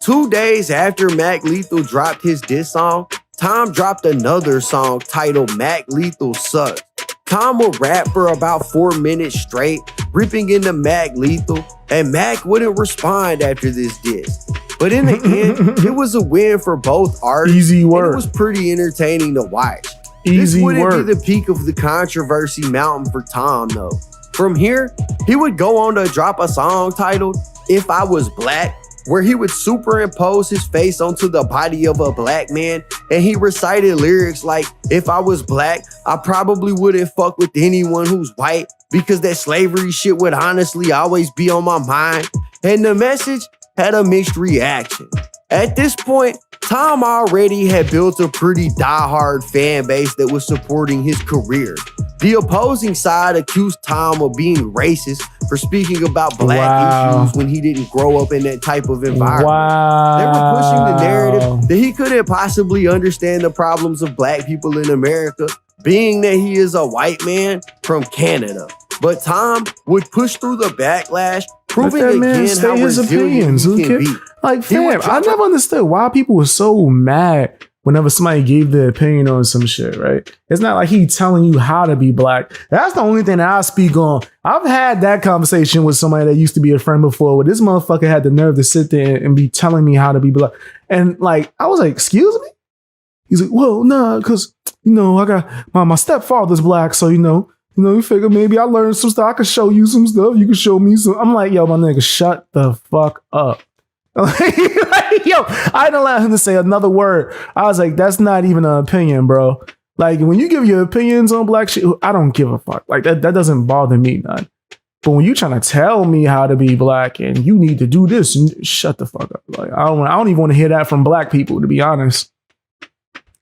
2 days after Mac Lethal dropped his diss song, Tom dropped another song titled Mac Lethal Sucks. Tom would rap for about 4 minutes straight, ripping into Mac Lethal, and Mac wouldn't respond after this diss. But in the end, it was a win for both artists. Easy work. And it was pretty entertaining to watch. Easy this wouldn't work. be the peak of the controversy mountain for Tom, though. From here, he would go on to drop a song titled If I Was Black, where he would superimpose his face onto the body of a black man, and he recited lyrics like, if I was black, I probably wouldn't fuck with anyone who's white, because that slavery shit would honestly always be on my mind. And the message had a mixed reaction. At this point, Tom already had built a pretty diehard fan base that was supporting his career. The opposing side accused Tom of being racist for speaking about black issues when he didn't grow up in that type of environment. They were pushing the narrative that he couldn't possibly understand the problems of black people in America, being that he is a white man from Canada. But Tom would push through the backlash, proving again how resilient he can be. Like, fam, I never understood why people were so mad whenever somebody gave their opinion on some shit, right? It's not like he telling you how to be black. That's the only thing that I speak on. I've had that conversation with somebody that used to be a friend before, where this motherfucker had the nerve to sit there and be telling me how to be black. And like, I was like, excuse me? He's like, well, nah, because, you know, I got my stepfather's black, so, you figure maybe I learned some stuff. I could show you some stuff. You can show me some. I'm like, yo, my nigga, shut the fuck up. Yo, I didn't allow him to say another word. I was like, that's not even an opinion, bro. Like, when you give your opinions on black shit, I don't give a fuck. Like, that doesn't bother me none. But when you trying to tell me how to be black and you need to do this, shut the fuck up. Like, I don't even want to hear that from black people, to be honest.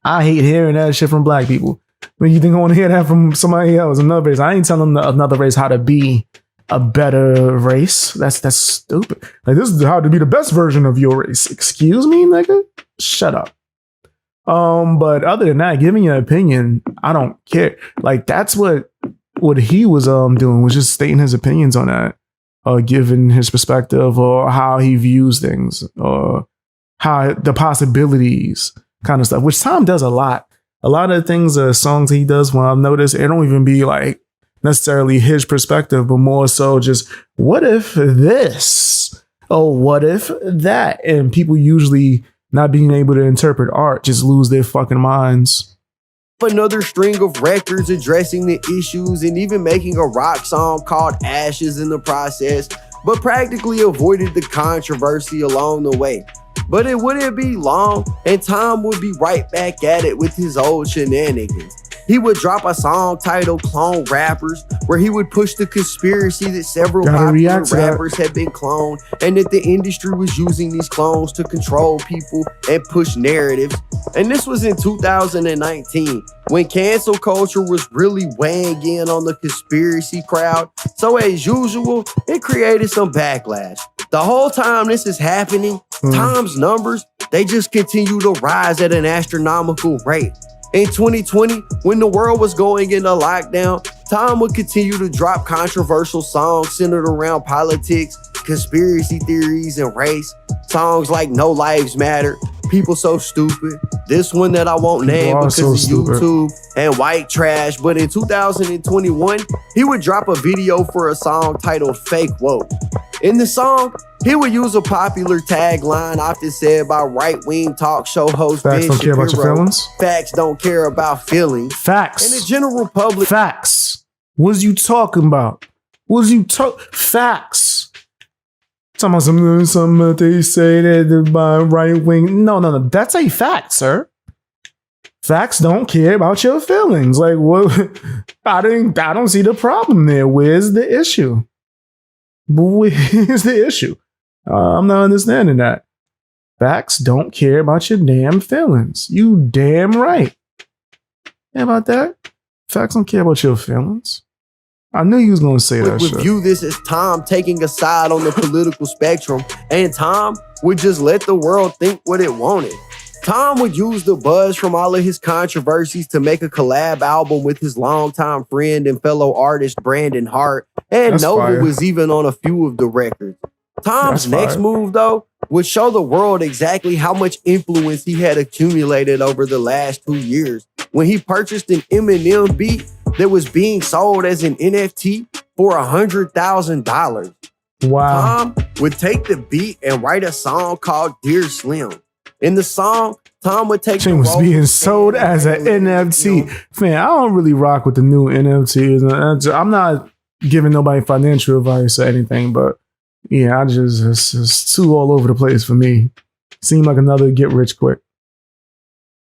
I hate hearing that shit from black people. When you think I want to hear that from somebody else, another race, I ain't telling another race how to be a better race. That's stupid. Like, this is how to be the best version of your race. Excuse me, nigga? Shut up. But other than that, giving your opinion, I don't care. Like, that's what he was doing, was just stating his opinions on that, giving his perspective or how he views things, or how the possibilities kind of stuff, which Tom does a lot. A lot of things, songs he does, when I've noticed, it don't even be like necessarily his perspective, but more so just, what if this? Oh, what if that? And people usually not being able to interpret art just lose their fucking minds. Another string of records addressing the issues and even making a rock song called Ashes in the process, but practically avoided the controversy along the way. But it wouldn't be long, and Tom would be right back at it with his old shenanigans. He would drop a song titled Clone Rappers, where he would push the conspiracy that several popular rappers had been cloned, and that the industry was using these clones to control people and push narratives. And this was in 2019, when cancel culture was really weighing in on the conspiracy crowd. So as usual, it created some backlash. The whole time this is happening, Tom's numbers, they just continue to rise at an astronomical rate. In 2020, when the world was going into lockdown, Tom would continue to drop controversial songs centered around politics, conspiracy theories, and race. Songs like No Lives Matter, People So Stupid, this one that I won't name because of YouTube, and White Trash. But in 2021, he would drop a video for a song titled Fake Woke. In the song, he would use a popular tagline often said by right-wing talk show host Ben Facts don't care about your feelings. Facts don't care about feelings. Facts. And the general public. Facts. What you talking about? Facts. Talking about some they say that by right wing. No. That's a fact, sir. Facts don't care about your feelings. Like, what? I don't see the problem there. Where's the issue? Where's the issue? I'm not understanding that. Facts don't care about your damn feelings. You damn right. Yeah, about that. Facts don't care about your feelings. I knew you was gonna say that would shit. view this as Tom taking a side on the political spectrum, and Tom would just let the world think what it wanted. Tom would use the buzz from all of his controversies to make a collab album with his longtime friend and fellow artist Brandon Hart, and That's Nova fire. was even on a few of the records. Tom's That's next fire. move, though, would show the world exactly how much influence he had accumulated over the last 2 years when he purchased an Eminem beat that was being sold as an NFT for $100,000. Wow. Tom would take the beat and write a song called Dear Slim. In the song, Tom would take Shit the was role being of sold Stan as an and NFT. Man, I don't really rock with the new NFTs. I'm not giving nobody financial advice or anything, but yeah, it's too all over the place for me. Seemed like another get rich quick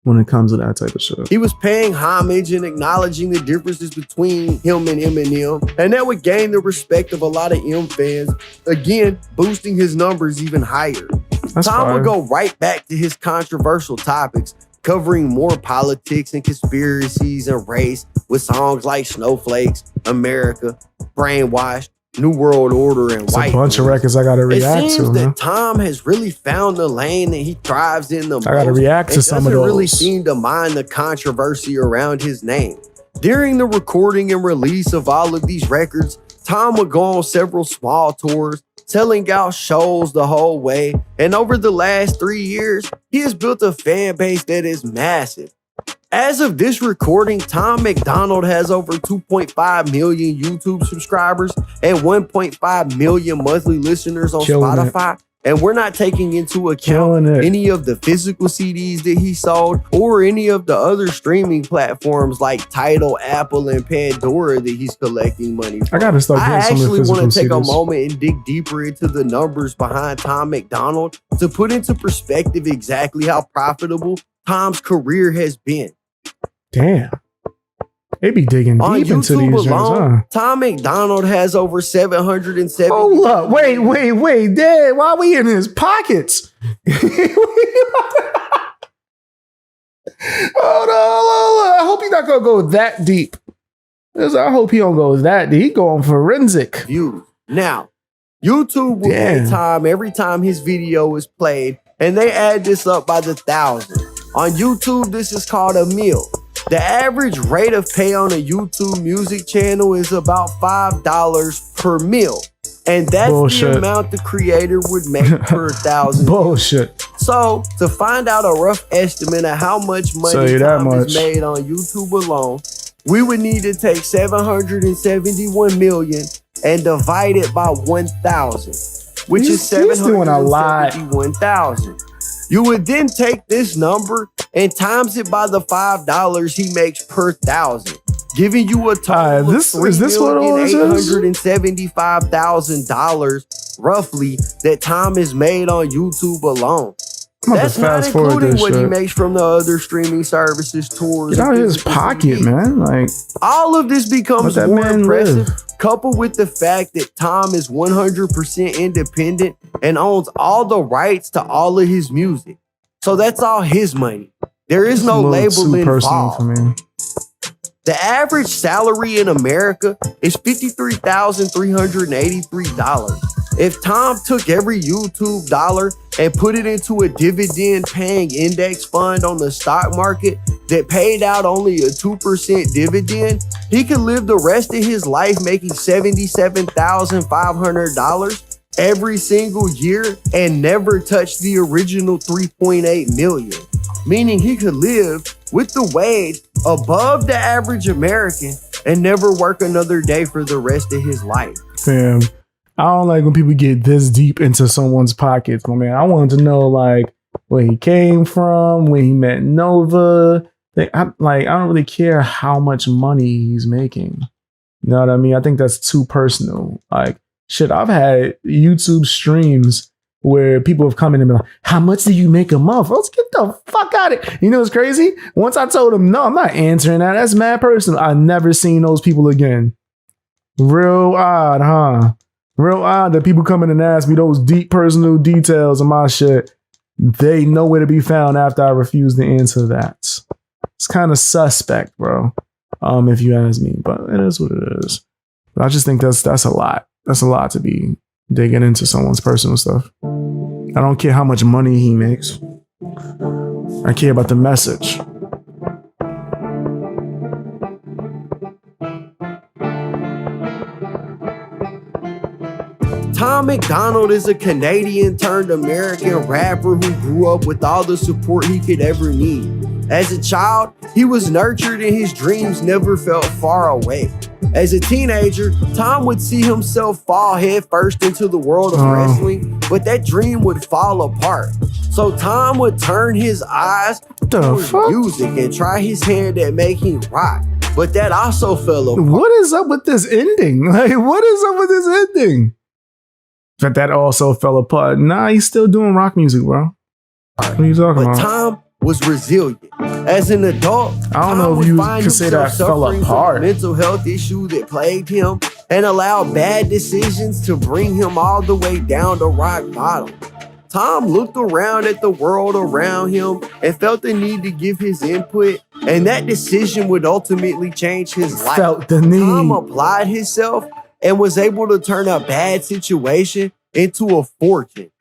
when it comes to that type of shit. He was paying homage and acknowledging the differences between him and Eminem, and that would gain the respect of a lot of M fans, again, boosting his numbers even higher. That's Tom fire. would go right back to his controversial topics, covering more politics and conspiracies and race with songs like Snowflakes, America, Brainwashed, New World Order, and It's White a bunch of Noise. records I gotta It react seems to, that man. Tom has really found the lane that he thrives in the most. I gotta react to and some of doesn't really those. seem to mind the controversy around his name. During the recording and release of all of these records, Tom would go on several small tours, selling out shows the whole way, and over the last 3 years, he has built a fan base that is massive. As of this recording, Tom MacDonald has over 2.5 million YouTube subscribers and 1.5 million monthly listeners on Killing it. Spotify. And we're not taking into Killing account it. any of the physical CDs that he sold or any of the other streaming platforms like Tidal, Apple, and Pandora that he's collecting money from. I gotta start I getting some of the actually physical want to take a CDs. moment and dig deeper into the numbers behind Tom MacDonald to put into perspective exactly how profitable Tom's career has been. Damn. They be digging On deep into YouTube these joints, alone, huh? Tom MacDonald has over 770. Hold up. Wait. Dad, why we in his pockets? Hold on. I hope he's not gonna go that deep. I hope he don't go that deep. He going forensic. views. Now, YouTube will Damn. pay Tom every time his video is played, and they add this up by the thousand. On YouTube, this is called a mil. The average rate of pay on a YouTube music channel is about $5 per mil. And that's Bullshit. the amount the creator would make per thousand. Bullshit. So, to find out a rough estimate of how much Tell money you that Tom much. has made on YouTube alone, we would need to take 771 million and divide it by 1,000, which He's is doing a lot. 771,000. You would then take this number and times it by the $5 he makes per thousand, giving you a total is this what all this is? of $875,000 roughly that Tom has made on YouTube alone. I'm about That's to not fast forward including this what he shit. makes from the other streaming services, tours. Get out and of his physical pocket, CDs. man. Like, All of this becomes let that more man impressive, live. coupled with the fact that Tom is 100% independent and owns all the rights to all of his music. So that's all his money. There is it's no a little label too personal involved. for me. The average salary in America is $53,383. If Tom took every YouTube dollar and put it into a dividend paying index fund on the stock market that paid out only a 2% dividend, he could live the rest of his life making $77,500 every single year and never touch the original 3.8 million. Meaning he could live with the wage above the average American and never work another day for the rest of his life. Fam, I don't like when people get this deep into someone's pockets, my man. I wanted to know like where he came from, when he met Nova. I don't really care how much money he's making. You know what I mean? I think that's too personal. Like, Shit, I've had YouTube streams where people have come in and been like, how much do you make a month? Let's get the fuck out of it. You know what's crazy? Once I told them, no, I'm not answering that. That's mad personal. I never seen those people again. Real odd, huh? Real odd that people come in and ask me those deep personal details of my shit. They know where to be found after I refuse to answer that. It's kind of suspect, bro. If you ask me, but it is what it is. But I just think that's a lot. That's a lot to be digging into someone's personal stuff. I don't care how much money he makes. I care about the message. Tom MacDonald is a Canadian turned American rapper who grew up with all the support he could ever need. As a child, he was nurtured and his dreams never felt far away. As a teenager, Tom would see himself fall headfirst into the world of wrestling, but that dream would fall apart. So Tom would turn his eyes towards music and try his hand at making rock, but that also fell apart. What is up with this ending? Like, what is up with this ending? But that also fell apart. Nah, he's still doing rock music, bro. What are you talking about? Tom was resilient. As an adult, I don't know if you could say that fell apart. Mental health issue that plagued him and allowed bad decisions to bring him all the way down to rock bottom. Tom looked around at the world around him and felt the need to give his input, and that decision would ultimately change his life. Felt the need. Tom applied himself and was able to turn a bad situation into a fortune.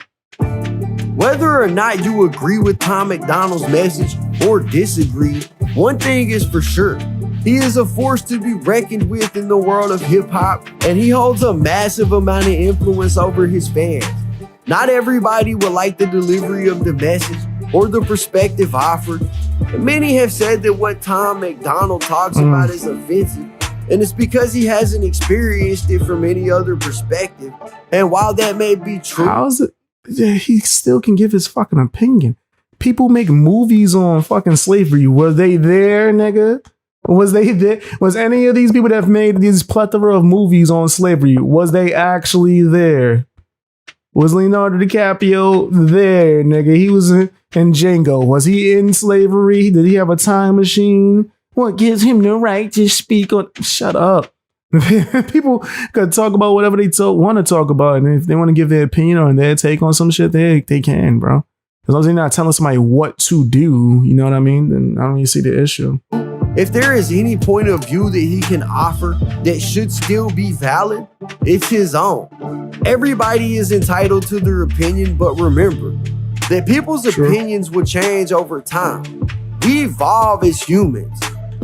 Whether or not you agree with Tom MacDonald's message or disagree, one thing is for sure. He is a force to be reckoned with in the world of hip-hop, and he holds a massive amount of influence over his fans. Not everybody will like the delivery of the message or the perspective offered. Many have said that what Tom MacDonald talks about is offensive, and it's because he hasn't experienced it from any other perspective. And while that may be true, how is it? Yeah, he still can give his fucking opinion. People make movies on fucking slavery. Were they there, nigga? Was they there? Was any of these people that have made these plethora of movies on slavery, was they actually there? Was Leonardo DiCaprio there, nigga? He was in Django. Was he in slavery? Did he have a time machine? What gives him the right to speak on? Shut up. People could talk about whatever they want to talk about, and if they want to give their opinion or their take on some shit, they can, bro. As long as they're not telling somebody what to do, you know what I mean? Then I don't really see the issue. If there is any point of view that he can offer that should still be valid, it's his own. Everybody is entitled to their opinion, but remember that people's opinions will change over time. We evolve as humans.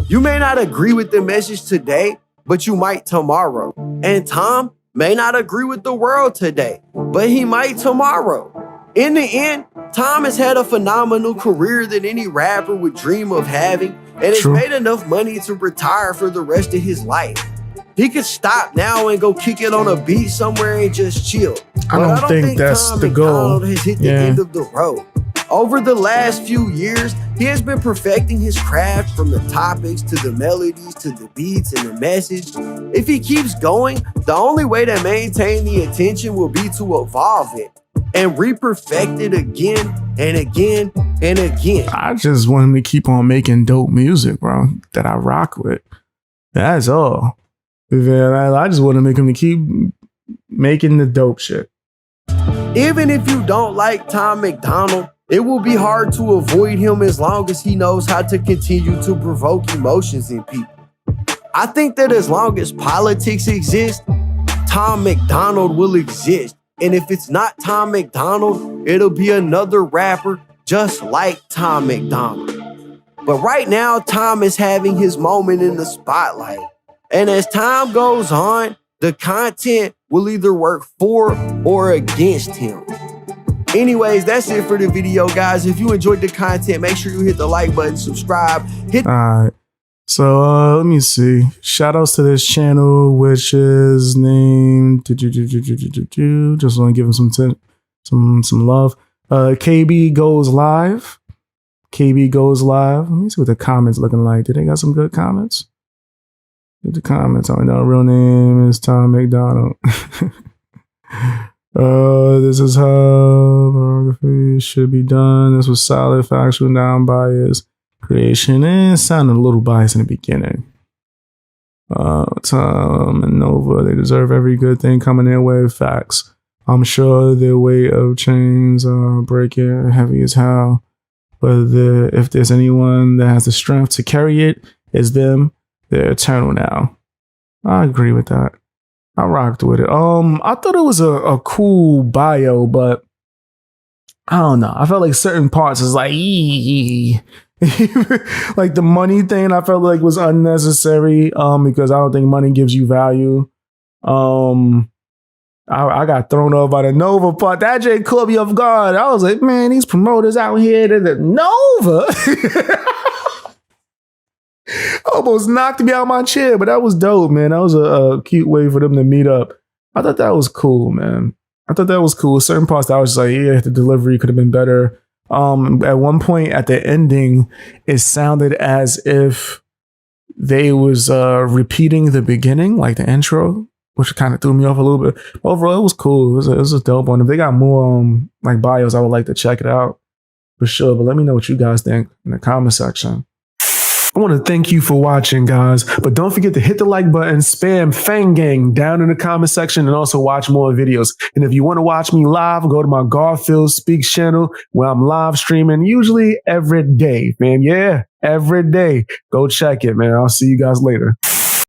You may not agree with the message today, but you might tomorrow. And Tom may not agree with the world today, but he might tomorrow. In the end, Tom has had a phenomenal career that any rapper would dream of having, and has made enough money to retire for the rest of his life. He could stop now and go kick it on a beach somewhere and just chill. I don't think that's Tom the goal. MacDonald has hit the end of the road. Over the last few years, he has been perfecting his craft, from the topics to the melodies to the beats and the message. If he keeps going, the only way to maintain the attention will be to evolve it and re-perfect it again and again and again. I just want him to keep on making dope music, bro, that I rock with. That's all. I just want him to keep making the dope shit. Even if you don't like Tom MacDonald, it will be hard to avoid him as long as he knows how to continue to provoke emotions in people. I think that as long as politics exist, Tom MacDonald will exist. And if it's not Tom MacDonald, it'll be another rapper just like Tom MacDonald. But right now, Tom is having his moment in the spotlight. And as time goes on, the content will either work for or against him. Anyways, that's it for the video, guys. If you enjoyed the content, make sure you hit the like button, subscribe. All right. So let me see. Shout outs to this channel, which is named. Just want to give him some love. KB Goes Live. KB Goes Live. Let me see what the comments looking like. Did they got some good comments? Get the comments. I know real name is Tom MacDonald. This is how biography should be done. This was solid, factual, non-biased creation, and sounded a little biased in the beginning. Tom and Nova, they deserve every good thing coming their way. Facts. I'm sure their weight of chains are breaking heavy as hell. But if there's anyone that has the strength to carry it, it's them. They're eternal now. I agree with that. I rocked with it. I thought it was a cool bio, but I don't know. I felt like certain parts is like, like the money thing. I felt like was unnecessary. Because I don't think money gives you value. I got thrown off by the Nova part. That J caught me off guard. I was like, man, these promoters out here, the Nova. Almost knocked me out my chair, but that was dope, man. That was a cute way for them to meet up. I thought that was cool, man. I thought that was cool. Certain parts I was just like, yeah, the delivery could have been better. At one point at the ending, it sounded as if they was repeating the beginning, like the intro, which kind of threw me off a little bit. Overall, it was cool. It was a dope one. If they got more like bios, I would like to check it out for sure. But let me know what you guys think in the comment section. I want to thank you for watching, guys. But don't forget to hit the like button, spam Fang Gang down in the comment section, and also watch more videos. And if you want to watch me live, go to my Garfield Speaks channel where I'm live streaming usually every day, man. Yeah, every day. Go check it, man. I'll see you guys later.